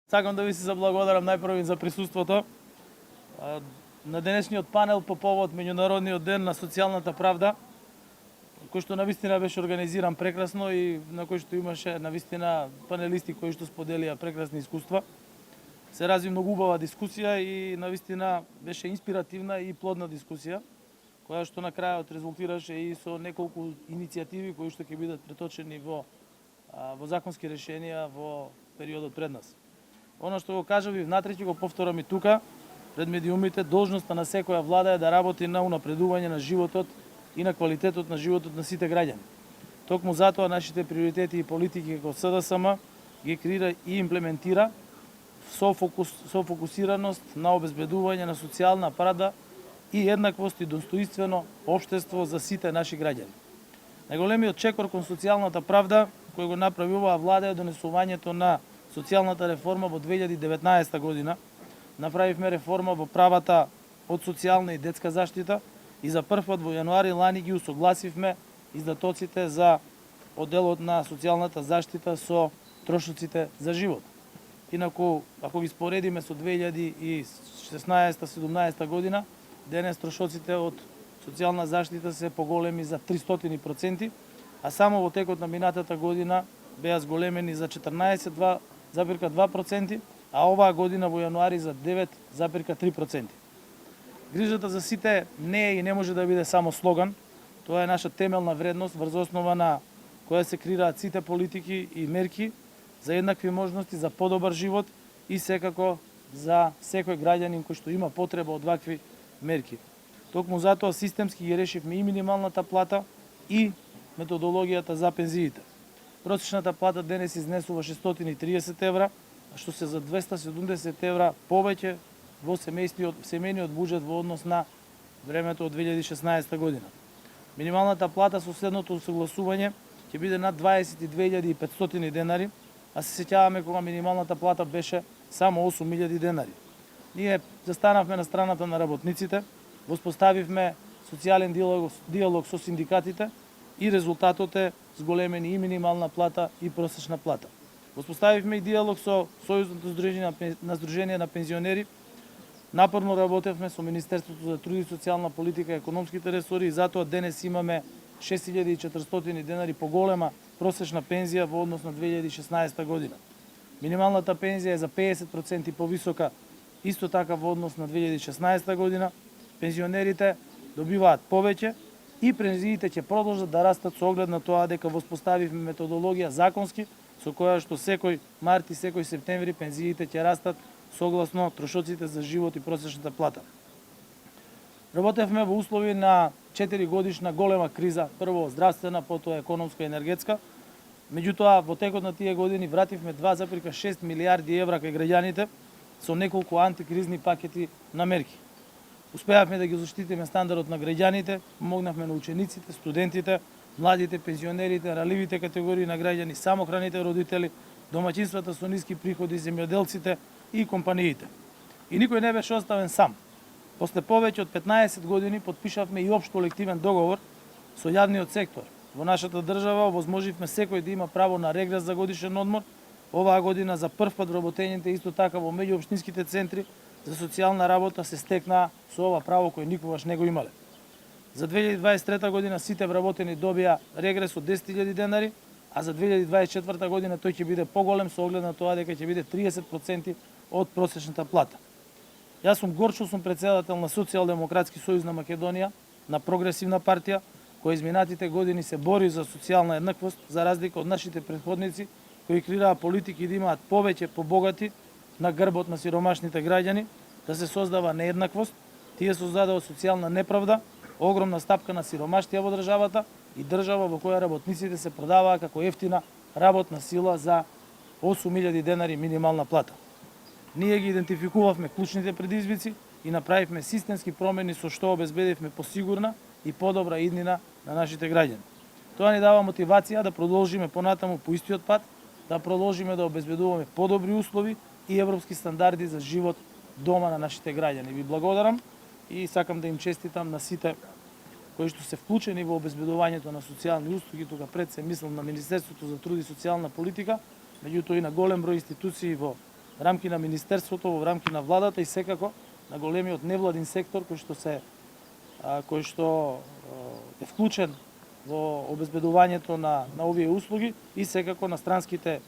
Сакам да ви се заблагодарам најпрво за присуството на денешниот панел по повод Меѓународниот ден на социјалната правда, кој што навистина беше организиран прекрасно и на кој што имаше навистина панелисти кои што споделија прекрасни искуства. Се разви многу убава дискусија и навистина беше инспиративна и плодна дискусија, која што на крајот резултираше и со неколку иницијативи кои што ќе бидат преточени во законски решенија во периодот пред нас. Оно што го кажав и внатре ќе го повторам и тука, пред медиумите, должноста на секоја влада е да работи на унапредување на животот и на квалитетот на животот на сите граѓани. Токму затоа нашите приоритети и политики како СДСМ ги креира и имплементира со фокусираност на обезбедување на социјална правда и еднаквост и достоинствено општество за сите наши граѓани. Најголемиот чекор кон социјалната правда кој го направи оваа влада е донесувањето на социјалната реформа во 2019 година. Направивме реформа во правата од социјална и детска заштита и за прв пат во јануари лани ги усогласивме издатоците за одделот на социјалната заштита со трошоците за живот. Инаку, ако ги споредиме со 2016-17 година, денес трошоците од социјална заштита се поголеми за 300%, а само во текот на минатата година беа зголемени за 14,2%, а оваа година во јануари за 9,3%. Грижата за сите не е и не може да биде само слоган, тоа е наша темелна вредност врз основа на која се креираат сите политики и мерки за еднакви можности за подобар живот и секако за секој граѓанин кој што има потреба од вакви мерки. Токму затоа системски ги решивме и минималната плата и методологијата за пензиите. Просечната плата денес изнесува 630 евра, што се за 270 евра повеќе во семејниот буџет во однос на времето од 2016 година. Минималната плата со следното усогласување ќе биде над 22.500 денари, а се сеќаваме кога минималната плата беше само 8.000 денари. Ние застанавме на страната на работниците, воспоставивме социјален диалог со синдикатите и резултатот е зголемени и минимална плата и просечна плата. Воспоставивме и диалог со Сојузното здружение на пензионери. Напорно работевме со Министерството за труд и социјална политика и економските ресори и затоа денес имаме 6.400 денари поголема просечна пензија во однос на 2016 година. Минималната пензија е за 50% повисока исто така во однос на 2016 година. Пензионерите добиваат повеќе и пензиите ќе продолжат да растат со оглед на тоа дека воспоставивме методологија законски со која што секој март и секој септември пензиите ќе растат согласно трошоците за живот и просечната плата. Работевме во услови на 4 годишна голема криза, прво здравствена, потоа економска и енергетска. Меѓутоа, во текот на тие години вративме 2,6 милиарди евра кај граѓаните со неколку антикризни пакети на мерки. Успеавме да ги заштитиме стандарот на граѓаните, помогнавме на учениците, студентите, младите, пензионерите, ранливите категории на граѓани, самохраните родители, домаќинствата со ниски приходи, земјоделците и компаниите. И никој не беше оставен сам. После повеќе од 15 години потпишавме и општ колективен договор со јавниот сектор. Во нашата држава овозможивме секој да има право на регрес за годишен одмор. Оваа година за прв пат вработените исто така во меѓуопштинските центри за социјална работа се стекнаа со ова право кој никогаш не го имале. За 2023 година сите вработени добија регрес од 10.000 денари, а за 2024 година тој ќе биде поголем со оглед на тоа дека ќе биде 30% од просечната плата. Јас сум горчо, сум председател на Социјалдемократски сојуз на Македонија, на прогресивна партија, која изминатите години се бори за социјална еднаквост, за разлика од нашите претходници, кои креираа политики да имаат повеќе побогати на грбот на сиромашните граѓани, да се создава нееднаквост, тие создадоа социјална неправда, огромна стапка на сиромаштија во државата и држава во која работниците се продаваа како ефтина работна сила за 8.000 денари минимална плата. Ние ги идентификувавме клучните предизвици и направивме системски промени со што обезбедивме посигурна и подобра иднина на нашите граѓани. Тоа ни дава мотивација да продолжиме понатаму по истиот пат, да продолжиме да обезбедуваме подобри услови и европски стандарди за живот дома на нашите граѓани. Ви благодарам и сакам да им честитам на сите кои што се вклучени во обезбедувањето на социјални услуги. Тука пред се мислам на Министерството за труд и социјална политика, меѓутоа и на голем број институции во рамки на Министерството, во рамки на владата и секако на големиот невладин сектор кој што е вклучен во обезбедувањето на овие услуги и секако на странските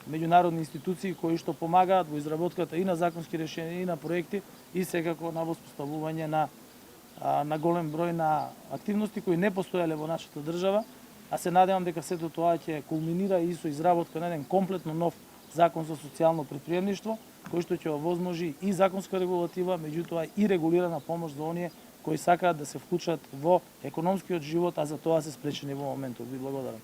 меѓународни институции кои што помагаат во изработката и на законски решенија и на проекти и секако на воспоставување на голем број на активности кои не постоеле во нашата држава, а се надевам дека сето тоа ќе кулминира и со изработка на еден комплетно нов закон за социјално претприемништво, кој што ќе овозможи и законска регулатива, меѓутоа и регулирана помош за оние кои сакаат да се вклучат во економскиот живот, а за тоа се спречени во моментот. Ви благодарам.